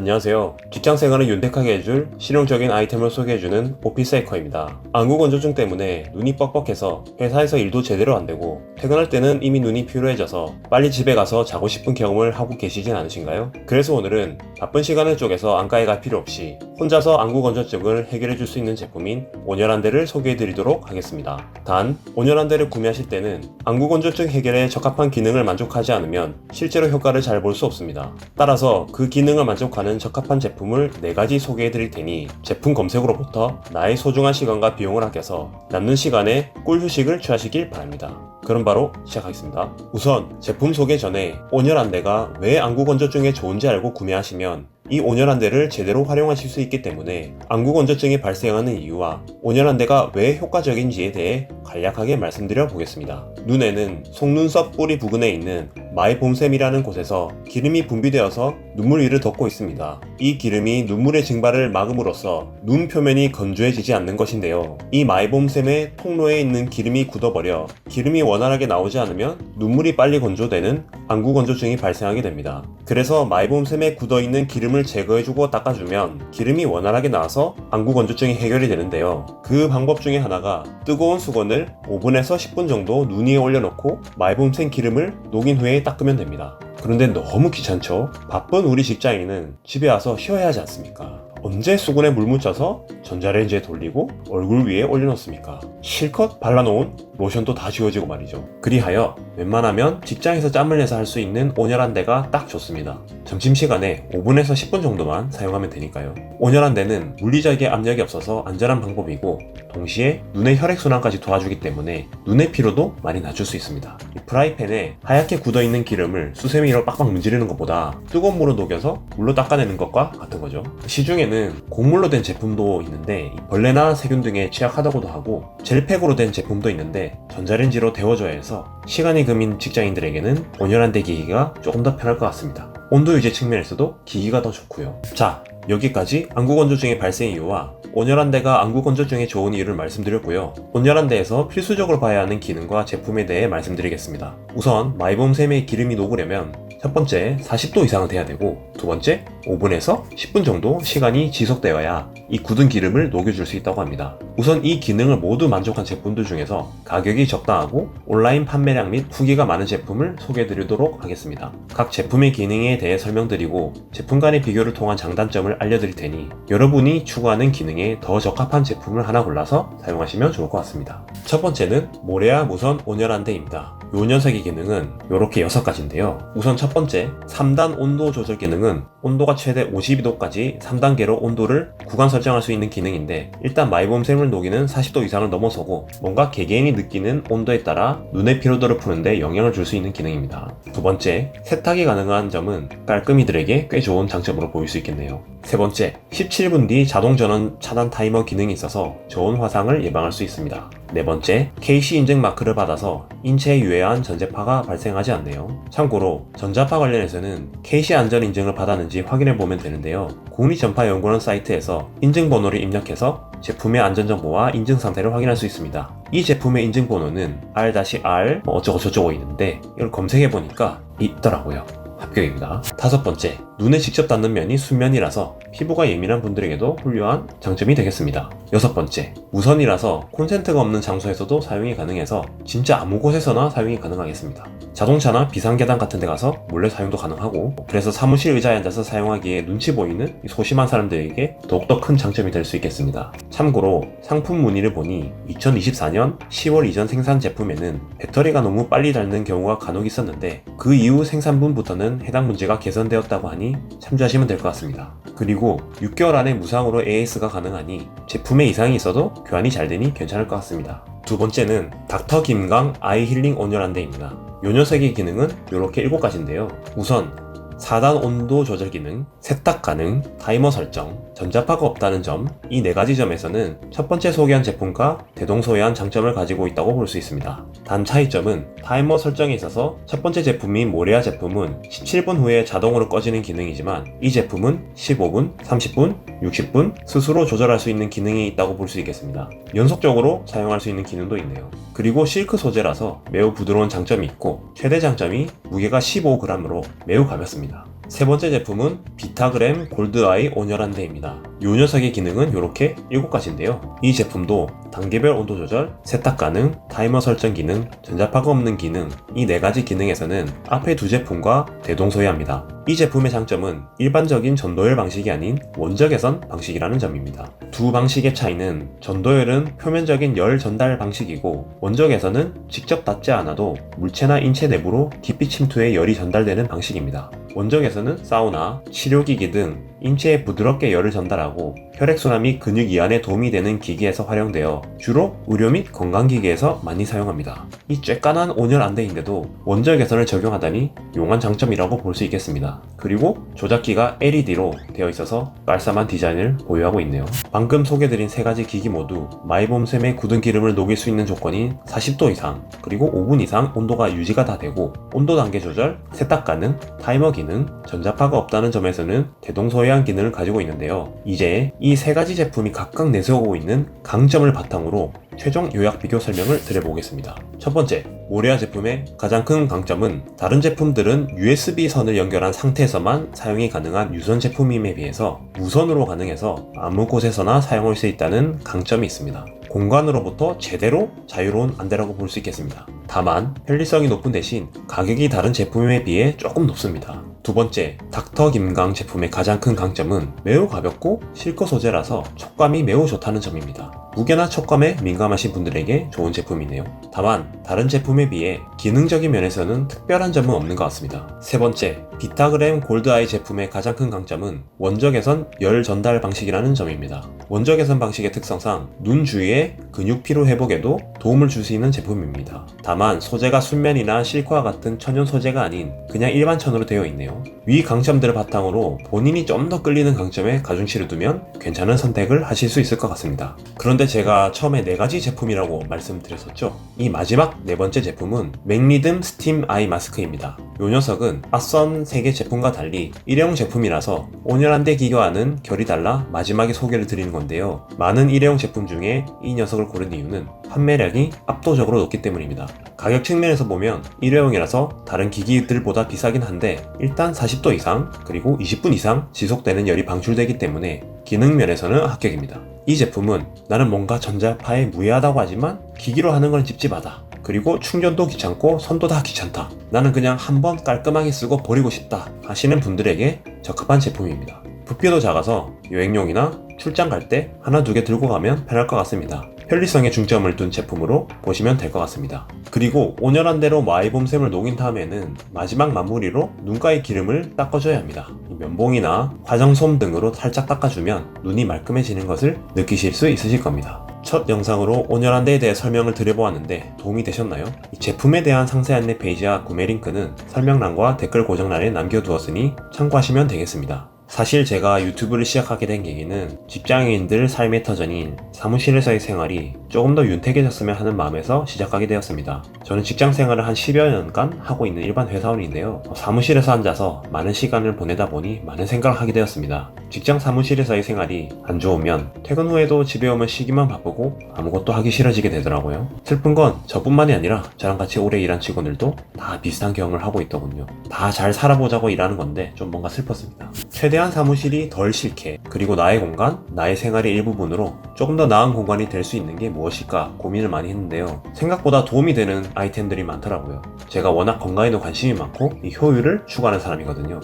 안녕하세요. 직장생활을 윤택하게 해줄 실용적인 아이템을 소개해주는 오피스에커입니다. 안구 건조증 때문에 눈이 뻑뻑해서 회사에서 일도 제대로 안되고 퇴근할 때는 이미 눈이 피로해져서 빨리 집에 가서 자고 싶은 경험을 하고 계시진 않으신가요? 그래서 오늘은 바쁜 시간을 쪼개서 안과에 갈 필요 없이 혼자서 안구 건조증을 해결해줄 수 있는 제품인 온열안대를 소개해드리도록 하겠습니다. 단, 온열안대를 구매하실 때는 안구 건조증 해결에 적합한 기능을 만족하지 않으면 실제로 효과를 잘 볼 수 없습니다. 따라서 그 기능을 만족하는 적합한 제품을 4가지 소개해드릴 테니 제품 검색으로부터 나의 소중한 시간과 비용을 아껴서 남는 시간에 꿀 휴식을 취하시길 바랍니다. 그럼 바로 시작하겠습니다. 우선 제품 소개 전에 온열안대가 왜 안구 건조증에 좋은지 알고 구매하시면 이 온열안대를 제대로 활용하실 수 있기 때문에 안구 건조증이 발생하는 이유와 온열안대가 왜 효과적인지에 대해 간략하게 말씀드려 보겠습니다. 눈에는 속눈썹 뿌리 부근에 있는 마이봄샘이라는 곳에서 기름이 분비되어서 눈물 위를 덮고 있습니다. 이 기름이 눈물의 증발을 막음으로써 눈 표면이 건조해지지 않는 것인데요. 이 마이봄샘의 통로에 있는 기름이 굳어버려 기름이 원활하게 나오지 않으면 눈물이 빨리 건조되는 안구 건조증이 발생하게 됩니다. 그래서 마이봄샘에 굳어있는 기름을 제거해주고 닦아주면 기름이 원활하게 나와서 안구 건조증이 해결이 되는데요. 그 방법 중에 하나가 뜨거운 수건을 5분에서 10분 정도 눈 위에 올려놓고 마이봄샘 기름을 녹인 후에 닦으면 됩니다. 그런데 너무 귀찮죠? 바쁜 우리 직장인은 집에 와서 쉬어야 하지 않습니까? 언제 수건에 물 묻혀서 전자레인지에 돌리고 얼굴 위에 올려놓습니까? 실컷 발라놓은 로션도 다 지워지고 말이죠. 그리하여 웬만하면 직장에서 짬을 내서 할 수 있는 온열안대가 딱 좋습니다. 점심시간에 5분에서 10분 정도만 사용하면 되니까요. 온열안대는 물리적인 압력이 없어서 안전한 방법이고 동시에 눈의 혈액순환까지 도와주기 때문에 눈의 피로도 많이 낮출 수 있습니다. 이 프라이팬에 하얗게 굳어있는 기름을 수세미로 빡빡 문지르는 것보다 뜨거운 물로 녹여서 물로 닦아내는 것과 같은 거죠. 시중에는 곡물로 된 제품도 있는데 벌레나 세균 등에 취약하다고도 하고 젤팩으로 된 제품도 있는데 전자레인지로 데워줘야 해서 시간이 금인 직장인들에게는 온열안대 기기가 조금 더 편할 것 같습니다. 온도 유지 측면에서도 기기가 더 좋고요. 자, 여기까지 안구 건조증의 발생 이유와 온열안대가 안구 건조증에 좋은 이유를 말씀드렸고요. 온열안대에서 필수적으로 봐야 하는 기능과 제품에 대해 말씀드리겠습니다. 우선 마이봄샘의 기름이 녹으려면 첫 번째 40도 이상은 돼야 되고 두 번째 5분에서 10분 정도 시간이 지속되어야 이 굳은 기름을 녹여줄 수 있다고 합니다. 우선 이 기능을 모두 만족한 제품들 중에서 가격이 적당하고 온라인 판매량 및 후기가 많은 제품을 소개해드리도록 하겠습니다. 각 제품의 기능에 대해 설명드리고 제품 간의 비교를 통한 장단점을 알려드릴 테니 여러분이 추구하는 기능에 더 적합한 제품을 하나 골라서 사용하시면 좋을 것 같습니다. 첫 번째는 모레아 무선 온열안대입니다. 요 녀석의 기능은 이렇게 6가지인데요. 우선 첫 번째 3단 온도 조절 기능은 온도가 최대 52도까지 3단계로 온도를 구간 설정할 수 있는 기능인데 일단 마이봄샘을 녹이는 40도 이상을 넘어서고 뭔가 개개인이 느끼는 온도에 따라 눈의 피로도를 푸는데 영향을 줄 수 있는 기능입니다. 두 번째, 세탁이 가능한 점은 깔끔이들에게 꽤 좋은 장점으로 보일 수 있겠네요. 세 번째, 17분 뒤 자동 전원 차단 타이머 기능이 있어서 좋은 화상을 예방할 수 있습니다. 네 번째, KC 인증 마크를 받아서 인체에 유해한 전자파가 발생하지 않네요. 참고로 전자파 관련해서는 KC 안전 인증을 받았는지 확인해보면 되는데요. 국립전파연구원 사이트에서 인증번호를 입력해서 제품의 안전정보와 인증 상태를 확인할 수 있습니다. 이 제품의 인증번호는 R-R 어쩌고저쩌고 있는데 이걸 검색해보니까 있더라고요. 합격입니다. 다섯 번째, 눈에 직접 닿는 면이 순면이라서 피부가 예민한 분들에게도 훌륭한 장점이 되겠습니다. 여섯 번째, 무선이라서 콘센트가 없는 장소에서도 사용이 가능해서 진짜 아무 곳에서나 사용이 가능하겠습니다. 자동차나 비상계단 같은 데 가서 몰래 사용도 가능하고 그래서 사무실 의자에 앉아서 사용하기에 눈치 보이는 소심한 사람들에게 더욱더 큰 장점이 될 수 있겠습니다. 참고로 상품 문의를 보니 2024년 10월 이전 생산 제품에는 배터리가 너무 빨리 닳는 경우가 간혹 있었는데 그 이후 생산분부터는 해당 문제가 개선되었다고 하니 참조하시면 될 것 같습니다. 그리고 6개월 안에 무상으로 AS가 가능하니 제품에 이상이 있어도 교환이 잘 되니 괜찮을 것 같습니다. 두 번째는 닥터 김강 아이 힐링 온열안대입니다. 요 녀석의 기능은 이렇게 7가지인데요. 우선 4단 온도 조절 기능, 세탁 가능, 타이머 설정, 전자파가 없다는 점, 이 4가지 점에서는 첫 번째 소개한 제품과 대동소이한 장점을 가지고 있다고 볼 수 있습니다. 단 차이점은 타이머 설정에 있어서 첫 번째 제품인 모레아 제품은 17분 후에 자동으로 꺼지는 기능이지만 이 제품은 15분, 30분, 60분 스스로 조절할 수 있는 기능이 있다고 볼 수 있겠습니다. 연속적으로 사용할 수 있는 기능도 있네요. 그리고 실크 소재라서 매우 부드러운 장점이 있고 최대 장점이 무게가 15g으로 매우 가볍습니다. 세 번째 제품은 비타그램 골드아이 온열한대입니다. 이 녀석의 기능은 이렇게 7가지인데요. 이 제품도 단계별 온도 조절, 세탁 가능, 타이머 설정 기능, 전자파가 없는 기능, 이 4가지 기능에서는 앞의 두 제품과 대동소이합니다. 이 제품의 장점은 일반적인 전도열 방식이 아닌 원적외선 방식이라는 점입니다. 두 방식의 차이는 전도열은 표면적인 열 전달 방식이고 원적외선은 직접 닿지 않아도 물체나 인체 내부로 깊이 침투해 열이 전달되는 방식입니다. 원적외선은 사우나, 치료기기 등 인체에 부드럽게 열을 전달하고 혈액순환 및 근육 이완에 도움이 되는 기기에서 활용되어 주로 의료 및 건강기기에서 많이 사용합니다. 이 쬐깐한 온열 안대인데도 원적외선을 적용하다니 용한 장점이라고 볼 수 있겠습니다. 그리고 조작기가 LED로 되어 있어서 깔쌈한 디자인을 보유하고 있네요. 방금 소개드린 3가지 기기 모두 마이봄샘의 굳은 기름을 녹일 수 있는 조건인 40도 이상 그리고 5분 이상 온도가 유지가 다 되고 온도 단계 조절, 세탁 가능, 타이머 기능, 전자파가 없다는 점에서는 대동소이한 기능을 가지고 있는데요. 이제 이 3가지 제품이 각각 내세우고 있는 강점을 바탕으로 최종 요약 비교 설명을 드려보겠습니다. 첫 번째, 모레아 제품의 가장 큰 강점은 다른 제품들은 USB 선을 연결한 상태에서만 사용이 가능한 유선 제품임에 비해서 무선으로 가능해서 아무 곳에서나 사용할 수 있다는 강점이 있습니다. 공간으로부터 제대로 자유로운 안대라고 볼 수 있겠습니다. 다만 편리성이 높은 대신 가격이 다른 제품에 비해 조금 높습니다. 두 번째, 닥터 김강 제품의 가장 큰 강점은 매우 가볍고 실크 소재라서 촉감이 매우 좋다는 점입니다. 무게나 촉감에 민감하신 분들에게 좋은 제품이네요. 다만 다른 제품에 비해 기능적인 면에서는 특별한 점은 없는 것 같습니다. 세 번째, 비타그램 골드아이 제품의 가장 큰 강점은 원적외선 열 전달 방식이라는 점입니다. 원적외선 방식의 특성상 눈 주위의 근육 피로 회복에도 도움을 줄 수 있는 제품입니다. 다만 소재가 순면이나 실크와 같은 천연 소재가 아닌 그냥 일반 천으로 되어 있네요. 위 강점들을 바탕으로 본인이 좀 더 끌리는 강점에 가중치를 두면 괜찮은 선택을 하실 수 있을 것 같습니다. 그런데 제가 처음에 4가지 제품이라고 말씀드렸었죠. 이 마지막 4번째 제품은 맥리듬 스팀 아이 마스크입니다. 이 녀석은 앞선 3개 제품과 달리 일회용 제품이라서 온열한대 기교와는 결이 달라 마지막에 소개를 드리는 건데요. 많은 일회용 제품 중에 이 녀석을 고른 이유는 판매량이 압도적으로 높기 때문입니다. 가격 측면에서 보면 일회용이라서 다른 기기들보다 비싸긴 한데 일단 40도 이상 그리고 20분 이상 지속되는 열이 방출되기 때문에 기능 면에서는 합격입니다. 이 제품은 나는 뭔가 전자파에 무해하다고 하지만 기기로 하는 건 찝찝하다. 그리고 충전도 귀찮고 선도 다 귀찮다. 나는 그냥 한번 깔끔하게 쓰고 버리고 싶다 하시는 분들에게 적합한 제품입니다. 부피도 작아서 여행용이나 출장 갈 때 하나 두 개 들고 가면 편할 것 같습니다. 편리성에 중점을 둔 제품으로 보시면 될 것 같습니다. 그리고 온열한 대로 마이봄샘을 녹인 다음에는 마지막 마무리로 눈가의 기름을 닦아줘야 합니다. 면봉이나 화장솜 등으로 살짝 닦아주면 눈이 말끔해지는 것을 느끼실 수 있으실 겁니다. 첫 영상으로 온열한 대에 대해 설명을 드려보았는데 도움이 되셨나요? 이 제품에 대한 상세 안내 페이지와 구매 링크는 설명란과 댓글 고정란에 남겨두었으니 참고하시면 되겠습니다. 사실 제가 유튜브를 시작하게 된 계기는 직장인들 삶의 터전인 사무실에서의 생활이 조금 더 윤택해졌으면 하는 마음에서 시작하게 되었습니다. 저는 직장 생활을 한 10여 년간 하고 있는 일반 회사원인데요. 사무실에서 앉아서 많은 시간을 보내다 보니 많은 생각을 하게 되었습니다. 직장 사무실에서의 생활이 안 좋으면 퇴근 후에도 집에 오면 쉬기만 바쁘고 아무것도 하기 싫어지게 되더라고요. 슬픈 건 저뿐만이 아니라 저랑 같이 오래 일한 직원들도 다 비슷한 경험을 하고 있더군요. 다 잘 살아보자고 일하는 건데 좀 뭔가 슬펐습니다. 최대한 사무실이 덜 싫게 그리고 나의 공간, 나의 생활의 일부분으로 조금 더 나은 공간이 될 수 있는 게 무엇일까 고민을 많이 했는데요. 생각보다 도움이 되는 아이템들이 많더라고요. 제가 워낙 건강에도 관심이 많고 이 효율을 추구하는 사람이거든요.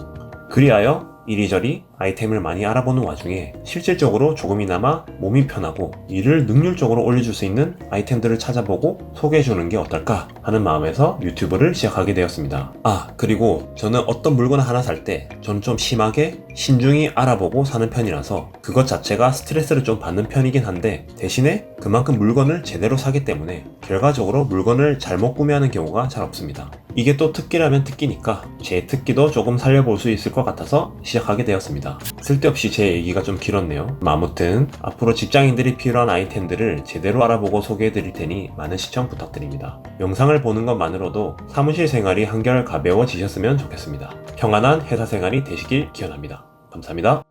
그리하여 이리저리 아이템을 많이 알아보는 와중에 실질적으로 조금이나마 몸이 편하고 일을 능률적으로 올려줄 수 있는 아이템들을 찾아보고 소개해주는 게 어떨까 하는 마음에서 유튜브를 시작하게 되었습니다. 그리고 저는 어떤 물건 하나 살 때 저는 좀 심하게 신중히 알아보고 사는 편이라서 그것 자체가 스트레스를 좀 받는 편이긴 한데 대신에 그만큼 물건을 제대로 사기 때문에 결과적으로 물건을 잘못 구매하는 경우가 잘 없습니다. 이게 또 특기라면 특기니까 제 특기도 조금 살려볼 수 있을 것 같아서 시작하게 되었습니다. 쓸데없이 제 얘기가 좀 길었네요. 아무튼 앞으로 직장인들이 필요한 아이템들을 제대로 알아보고 소개해드릴 테니 많은 시청 부탁드립니다. 영상을 보는 것만으로도 사무실 생활이 한결 가벼워지셨으면 좋겠습니다. 평안한 회사 생활이 되시길 기원합니다. 감사합니다.